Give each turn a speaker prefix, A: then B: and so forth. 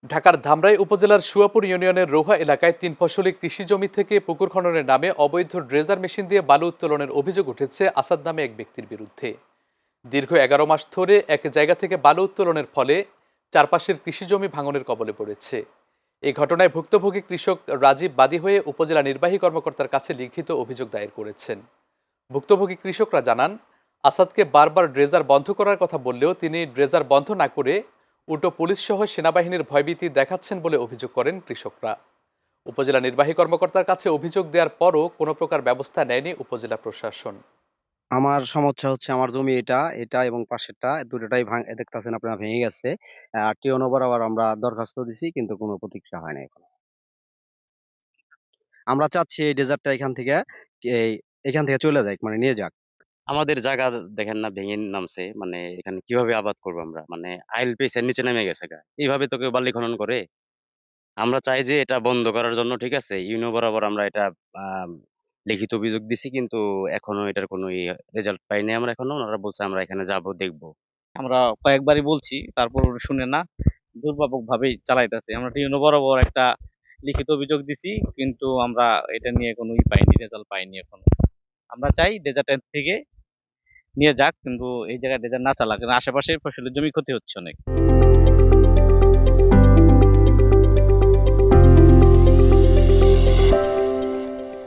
A: ঢাকার ধামরাই উপজেলার সুয়াপুর ইউনিয়নের রোহা এলাকায় ৩ ফসলি কৃষি জমি থেকে পুকুর খননের নামে অবৈধ ড্রেজার মেশিন দিয়ে বালু উত্তোলনের অভিযোগ উঠেছে আসাদ নামে এক ব্যক্তির বিরুদ্ধে। দীর্ঘ ১১ মাস ধরে এক জায়গা থেকে বালু উত্তোলনের ফলে চারপাশের কৃষি জমি ভাঙনের কবলে পড়েছে। এই ঘটনায় ভুক্তভোগী কৃষক রাজীব বাদী হয়ে উপজেলা নির্বাহী কর্মকর্তার কাছে লিখিত অভিযোগ দায়ের করেছেন। ভুক্তভোগী কৃষকরা জানান, আসাদকে বারবার ড্রেজার বন্ধ করার কথা বললেও তিনি ড্রেজার বন্ধ না করে উল্টো পুলিশ সহ সেনাবাহিনীর ভয়ভীতি দেখাচ্ছেন বলে অভিযোগ করেন কৃষকরা। উপজেলা নির্বাহী কর্মকর্তার কাছে অভিযোগ দেওয়ার পরও কোনো প্রকার ব্যবস্থা নেয়নি উপজেলা প্রশাসন।
B: আমার সমস্যা হচ্ছে আমার জমি এটা এবং পাশেরটা দুটোটাই দেখতাছেন আপনারা ভেঙে গেছে। টিওনো বরাবর আমরা দরখাস্ত দিছি কিন্তু কোনো প্রতিক্রিয়া হয় নাই এখনো। আমরা চাচ্ছি এই ডেজার্টটা এই এখান থেকে চলে যাক মানে নিয়ে যাক।
C: আমাদের জায়গা দেখেন না ভেঙে নামছে। মানে এখানে কিভাবে আবাদ করবো আমরা? মানে আইল পেইছে নিচে নেমে গেছে গা। এইভাবে তো কেউ বালি খনন করে? আমরা চাই যে এটা বন্ধ করার জন্য ঠিক আছে? ইউনো বরাবর আমরা এটা আ লিখিত অভিযোগ দিছি কিন্তু এখনো এটার কোনো রেজাল্ট পাইনি আমরা এখনো। ওনারা বলছে আমরা এখানে যাবো দেখবো।
D: আমরা কয়েকবারই বলছি, তারপর ওরা শুনে না। দুর্ব্যাপকভাবেই চালাইতেছে। আমরা টিউনো বরাবর একটা লিখিত অভিযোগ দিছি, কিন্তু আমরা এটা নিয়ে কোনো পাইনি, রেজাল্ট পাইনি এখনো। আমরা চাই ডেজার্টের থেকে নিয়ে যাক, কিন্তু এই জায়গায় ডেজার্ট না চালাক। কারণ আশেপাশে ফসলের জমি ক্ষতি হচ্ছে অনেক।